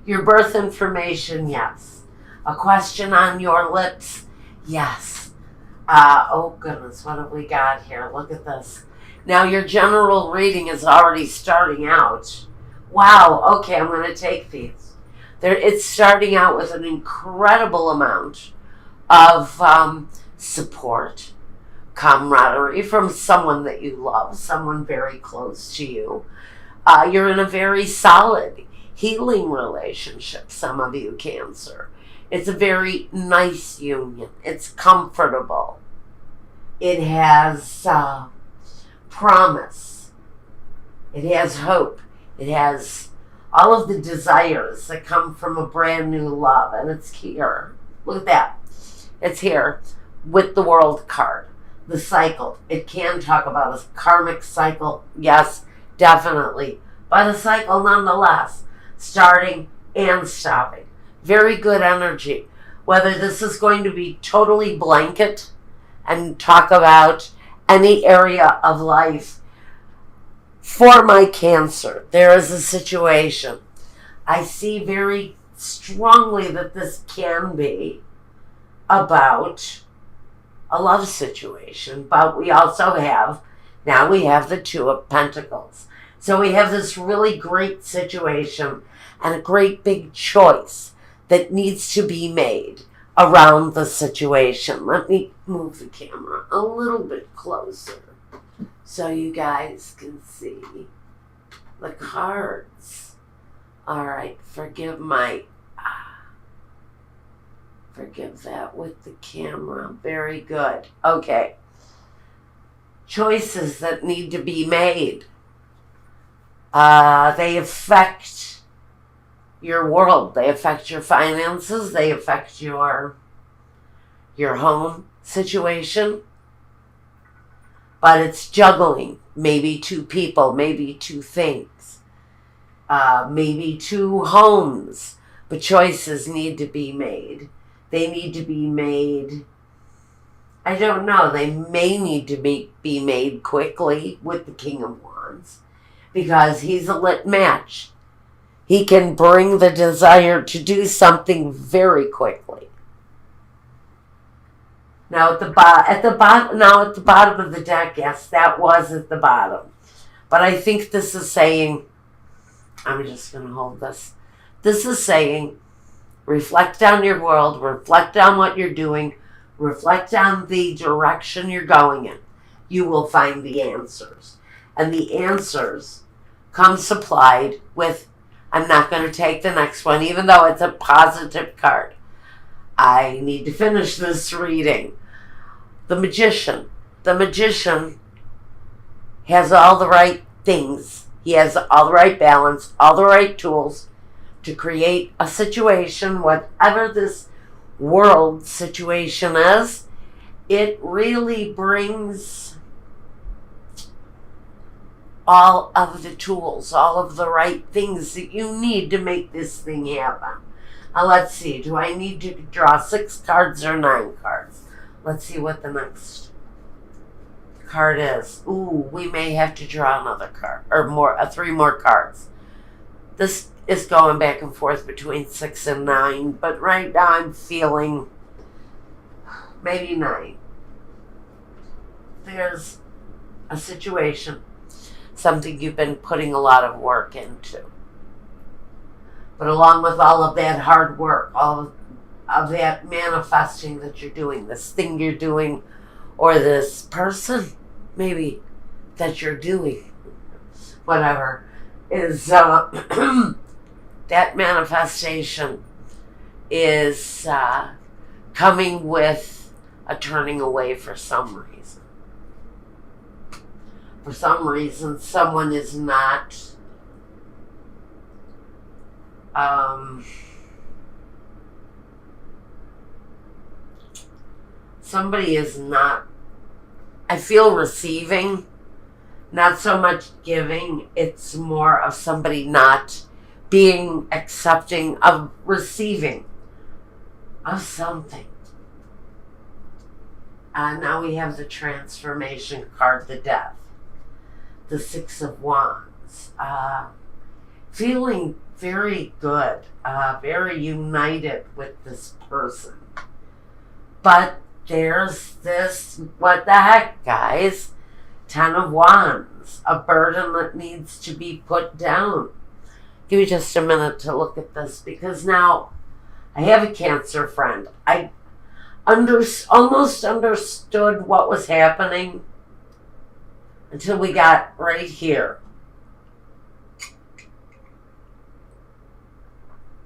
Your birth information, yes. A question on your lips, yes. Oh goodness, what have we got here? Look at this. Now your general reading is already starting out. Wow, okay, I'm going to take these. It's starting out with an incredible amount of support, camaraderie from someone that you love, someone very close to you. You're in a very solid healing relationship, some of you, Cancer. It's a very nice union. It's comfortable. It has promise. It has hope. It has all of the desires that come from a brand new love. And it's here. Look at that. It's here with the World card. The cycle. It can talk about a karmic cycle. Yes, definitely. But a cycle nonetheless. Starting and stopping. Very good energy. Whether this is going to be totally blanket and talk about any area of life. For my Cancer, there is a situation. I see very strongly that this can be about a love situation, but we also have, now we have the Two of Pentacles. So we have this really great situation and a great big choice that needs to be made around the situation. Let me move the camera a little bit closer so you guys can see the cards. All right, forgive that with the camera. Very good. Okay. Choices that need to be made. They affect your world. They affect your finances. They affect your home situation. But it's juggling. Maybe two people. Maybe two things. Maybe two homes. But choices need to be made. They need to be made, I don't know, they may need to be made quickly with the King of Wands because he's a lit match. He can bring the desire to do something very quickly. Now at the bottom of the deck, yes, that was at the bottom. But I think this is saying, I'm just going to hold this. This is saying, reflect on your world, reflect on what you're doing, reflect on the direction you're going in. You will find the answers. And the answers come supplied with, I'm not going to take the next one, even though it's a positive card. I need to finish this reading. The Magician. The Magician has all the right things. He has all the right balance, all the right tools to create a situation, whatever this world situation is. It really brings all of the tools, all of the right things that you need to make this thing happen. Now let's see, do I need to draw 6 cards or 9 cards? Let's see what the next card is. Ooh, we may have to draw another card, or 3 more cards. This is going back and forth between 6 and 9, but right now I'm feeling maybe 9. There's a situation, something you've been putting a lot of work into. But along with all of that hard work, all of that manifesting that you're doing, this thing you're doing, or this person maybe that you're doing, whatever, is that manifestation is coming with a turning away for some reason. For some reason, someone is not somebody is not, I feel, receiving, not so much giving. It's more of somebody not being accepting of receiving of something. Now we have the transformation card, the Death, the 6 of Wands. Feeling very good, very united with this person. But there's this, what the heck, guys? 10 of Wands, a burden that needs to be put down. Give me just a minute to look at this, because now I have a Cancer friend. I almost understood what was happening until we got right here.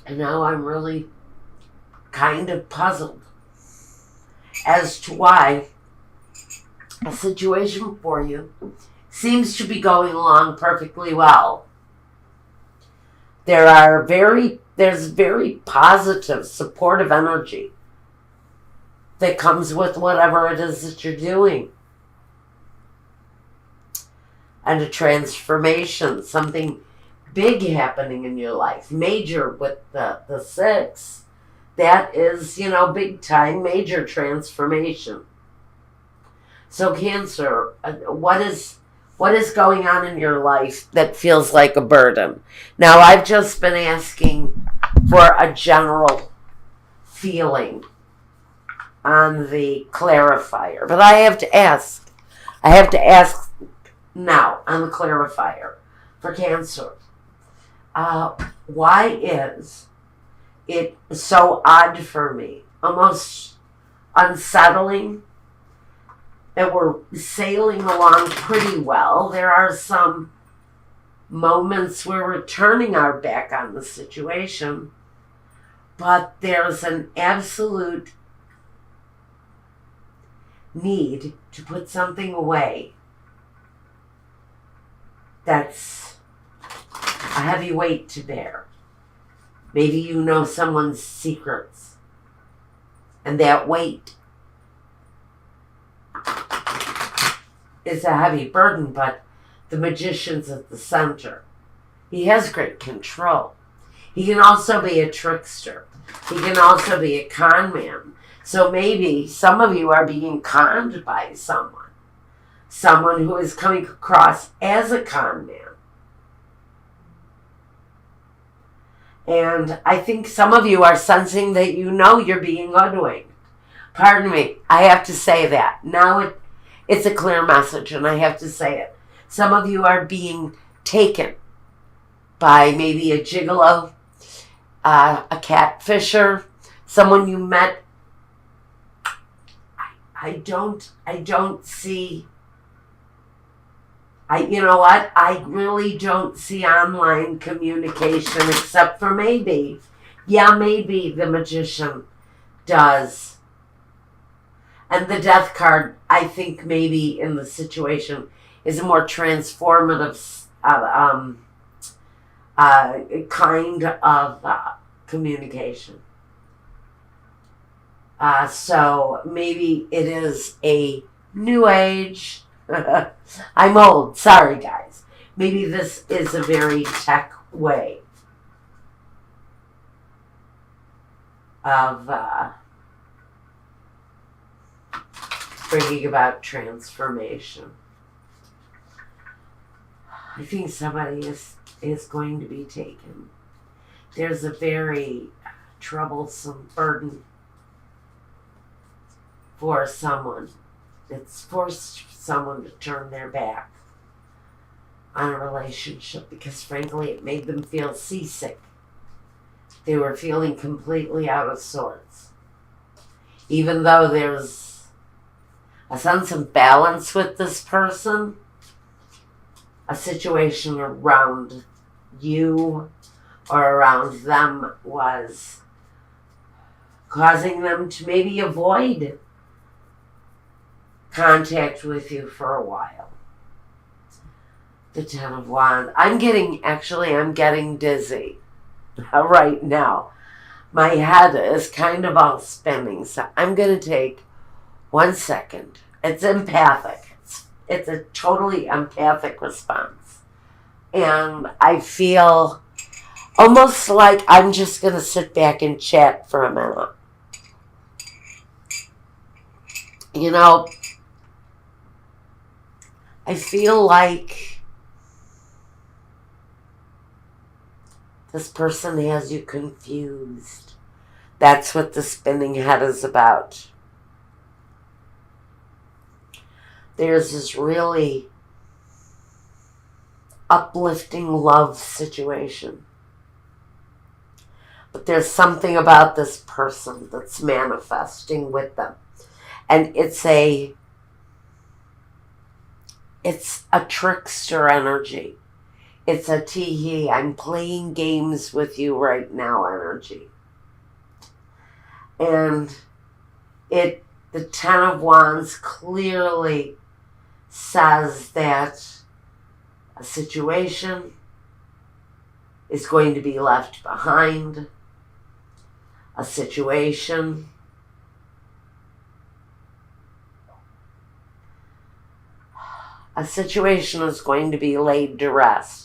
And now I'm really kind of puzzled as to why a situation for you seems to be going along perfectly well. There's very positive, supportive energy that comes with whatever it is that you're doing. And a transformation, something big happening in your life, major with the 6. That is, big time, major transformation. So Cancer, what is going on in your life that feels like a burden? Now, I've just been asking for a general feeling on the clarifier, but I have to ask now on the clarifier for Cancer. Why is it so odd for me, almost unsettling, that we're sailing along pretty well? There are some moments where we're turning our back on the situation, but there's an absolute need to put something away that's a heavy weight to bear. Maybe you know someone's secrets, and that weight is a heavy burden, but the Magician's at the center. He has great control. He can also be a trickster. He can also be a con man. So maybe some of you are being conned by someone who is coming across as a con man. And I think some of you are sensing that you're being hoodwinked. Pardon me, I have to say that. Now it's a clear message, and I have to say it. Some of you are being taken by maybe a gigolo, a catfisher, someone you met. I don't see. You know what? I really don't see online communication, except for maybe the Magician does. And the Death card, I think maybe in the situation, is a more transformative kind of communication. So maybe it is a new age. I'm old. Sorry, guys. Maybe this is a very tech way of bringing about transformation. I think somebody is going to be taken. There's a very troublesome burden for someone. It's forced someone to turn their back on a relationship because, frankly, it made them feel seasick. They were feeling completely out of sorts. Even though there's a sense of balance with this person, a situation around you or around them was causing them to maybe avoid contact with you for a while. The 10 of Wands. I'm getting dizzy right now. My head is kind of all spinning, so I'm going to take 1 second. It's empathic. It's a totally empathic response. And I feel almost like I'm just going to sit back and chat for a minute. I feel like This person has you confused. That's what the spinning head is about. There's this really uplifting love situation. But there's something about this person that's manifesting with them. And it's a trickster energy. It's a tee-hee, I'm playing games with you right now energy. And the Ten of Wands clearly says that a situation is going to be left behind. A situation is going to be laid to rest.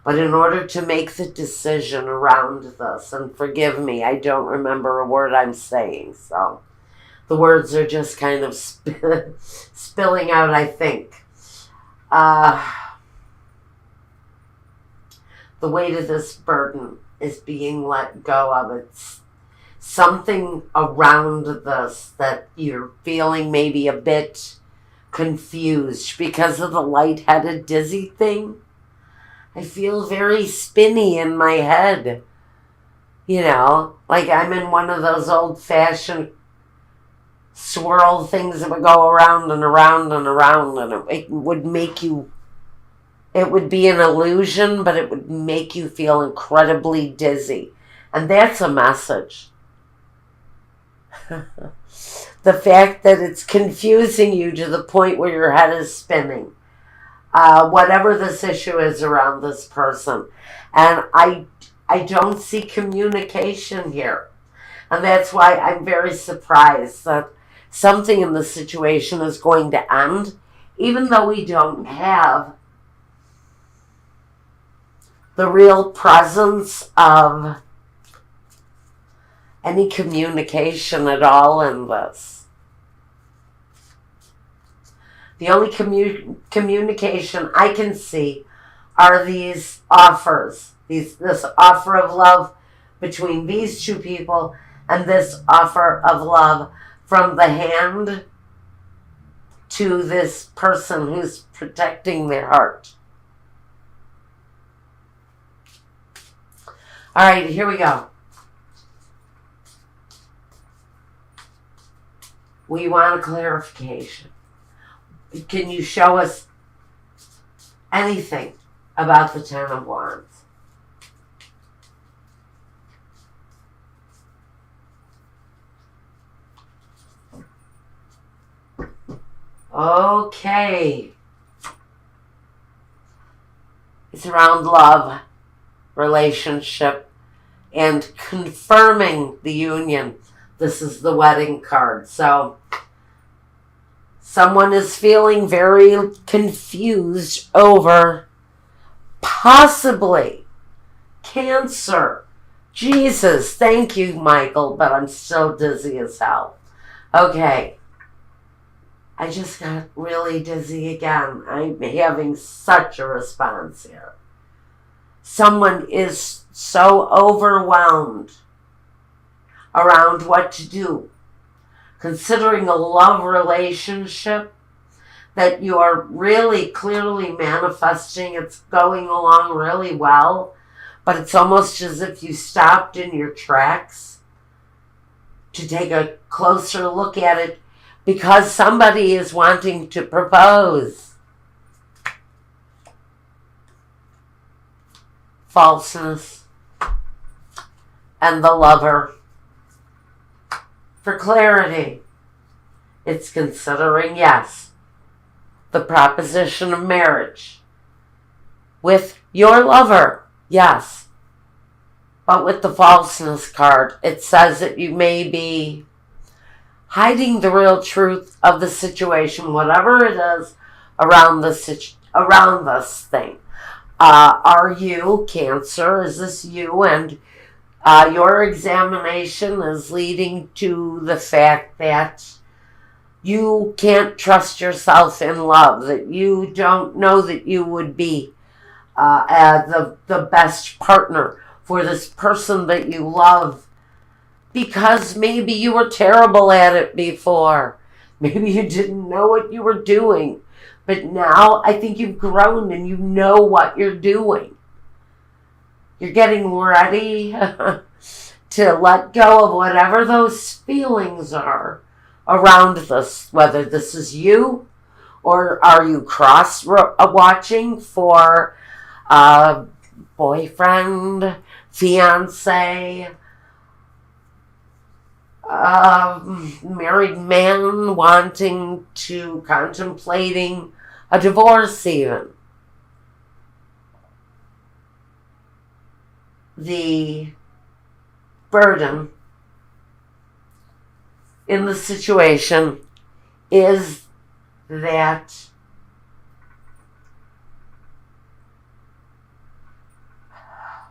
But in order to make the decision around this, and forgive me, I don't remember a word I'm saying, so the words are just kind of spilling out, I think. The weight of this burden is being let go of. It's something around this that you're feeling maybe a bit confused because of the lightheaded dizzy thing. I feel very spinny in my head. You know, like I'm in one of those old-fashioned swirl things that would go around and around and around, and it would make you, it would be an illusion, but it would make you feel incredibly dizzy. And that's a message. The fact that it's confusing you to the point where your head is spinning. Whatever this issue is around this person. And I don't see communication here. And that's why I'm very surprised that something in the situation is going to end, even though we don't have the real presence of any communication at all in this. The only communication I can see are these offers, this offer of love between these two people and this offer of love from the hand to this person who's protecting their heart. All right, here we go. We want a clarification. Can you show us anything about the Ten of Wands? Okay. It's around love, relationship, and confirming the union. This is the wedding card. So someone is feeling very confused over possibly Cancer. Jesus, thank you, Michael, but I'm still dizzy as hell. Okay. I just got really dizzy again. I'm having such a response here. Someone is so overwhelmed around what to do, considering a love relationship that you are really clearly manifesting. It's going along really well, but it's almost as if you stopped in your tracks to take a closer look at it because somebody is wanting to propose. Falseness and the lover. For clarity, it's considering, yes, the proposition of marriage with your lover, yes. But with the falseness card, it says that you may be hiding the real truth of the situation, whatever it is around this thing. Are you Cancer? Is this you? And your examination is leading to the fact that you can't trust yourself in love, that you don't know that you would be the best partner for this person that you love because maybe you were terrible at it before. Maybe you didn't know what you were doing. But now I think you've grown and you know what you're doing. You're getting ready to let go of whatever those feelings are around this, whether this is you or are you cross-watching for a boyfriend, fiance, married man contemplating a divorce even. The burden in the situation is that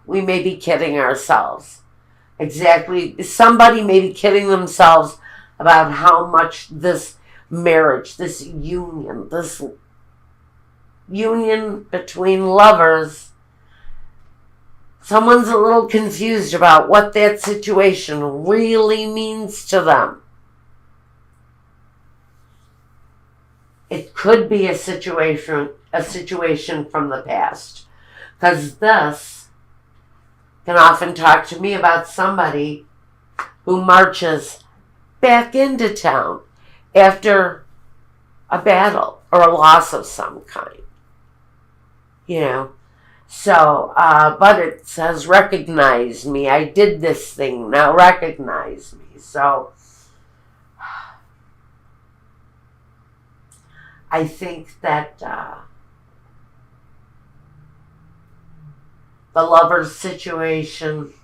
we may be kidding ourselves. Exactly. Somebody may be kidding themselves about how much this marriage, this union between lovers, someone's a little confused about what that situation really means to them. It could be a situation from the past. Because this can often talk to me about somebody who marches back into town after a battle or a loss of some kind. You know. So, but it says, recognize me. I did this thing. Now recognize me. So, I think that the lover's situation,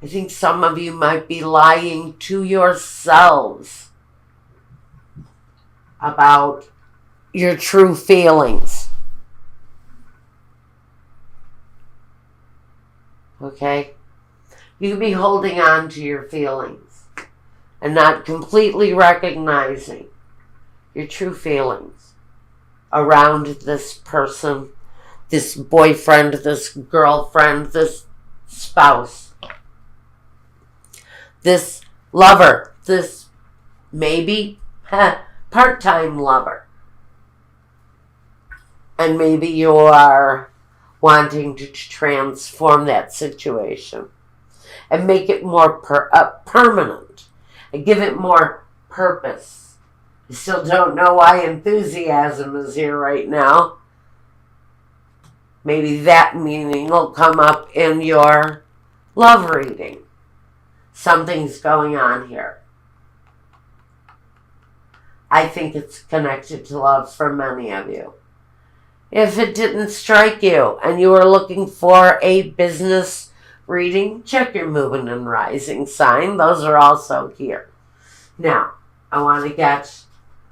I think some of you might be lying to yourselves about your true feelings. Okay? You can be holding on to your feelings and not completely recognizing your true feelings around this person, this boyfriend, this girlfriend, this spouse, this lover, this maybe part-time lover. And maybe you are wanting to transform that situation and make it more permanent and give it more purpose. I still don't know why enthusiasm is here right now. Maybe that meaning will come up in your love reading. Something's going on here. I think it's connected to love for many of you. If it didn't strike you and you were looking for a business reading, check your Moon and Rising sign. Those are also here. Now, I want to get,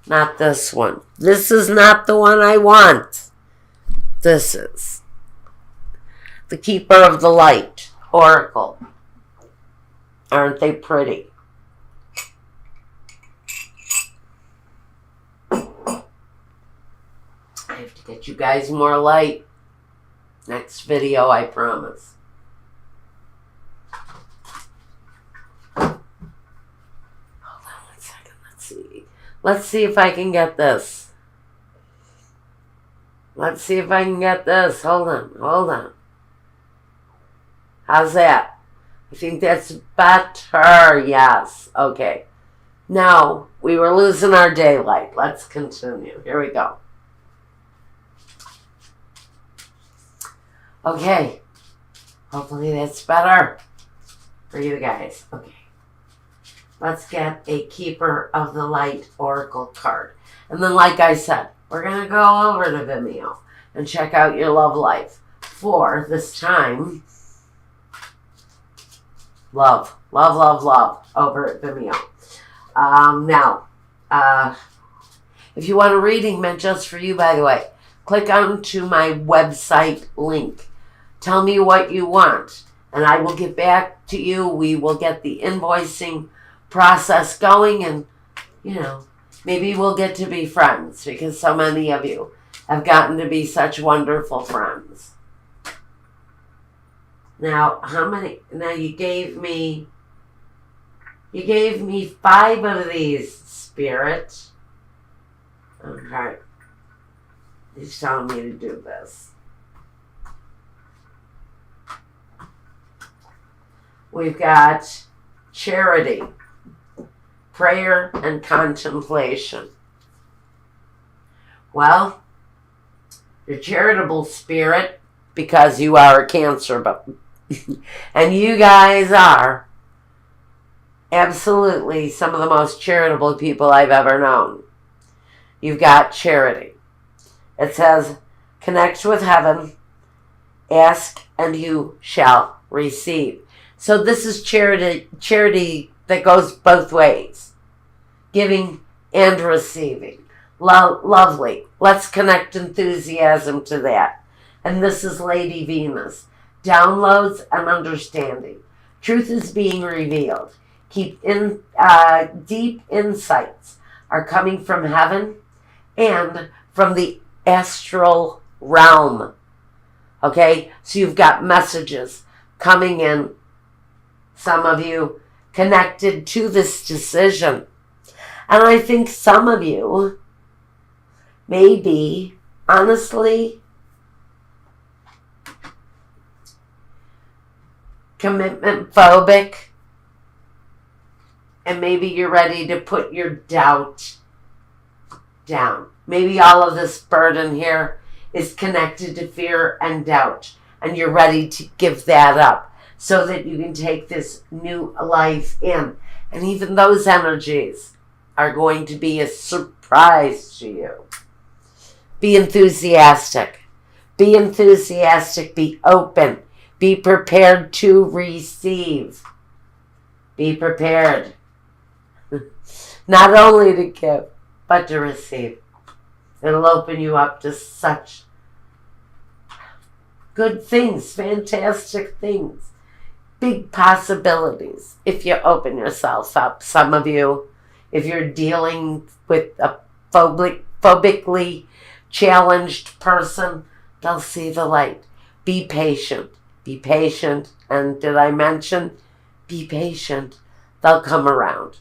not this one. This is not the one I want. This is the Keeper of the Light, Oracle. Aren't they pretty? I have to get you guys more light. Next video, I promise. Hold on 1 second. Let's see. Let's see if I can get this. Let's see if I can get this. Hold on. How's that? I think that's better. Yes. Okay. Now, we were losing our daylight. Let's continue. Here we go. Okay. Hopefully that's better for you guys. Okay. Let's get a Keeper of the Light Oracle card. And then, like I said, we're going to go over to Vimeo and check out your love life for this time. Love over at Vimeo. Now, if you want a reading meant just for you, by the way, click onto my website link. Tell me what you want, and I will get back to you. We will get the invoicing process going, and, maybe we'll get to be friends, because so many of you have gotten to be such wonderful friends. Now, you gave me 5 of these, Spirit. Okay. He's telling me to do this. We've got charity, prayer, and contemplation. Well, you're charitable, Spirit, because you are a Cancer, but and you guys are absolutely some of the most charitable people I've ever known. You've got charity. It says, connect with heaven, ask and you shall receive. So this is charity that goes both ways, giving and receiving. Lovely. Let's connect enthusiasm to that. And this is Lady Venus. Downloads and understanding. Truth is being revealed. Deep insights are coming from heaven and from the astral realm. Okay? So you've got messages coming in. Some of you connected to this decision. And I think some of you may be, honestly, commitment phobic. And maybe you're ready to put your doubt down. Maybe all of this burden here is connected to fear and doubt. And you're ready to give that up so that you can take this new life in. And even those energies are going to be a surprise to you. Be enthusiastic. Be enthusiastic. Be open. Be prepared to receive. Be prepared. Not only to give, but to receive. It'll open you up to such good things, fantastic things, big possibilities if you open yourself up. Some of you, if you're dealing with a phobically challenged person, they'll see the light. Be patient. Be patient. And did I mention? Be patient. They'll come around.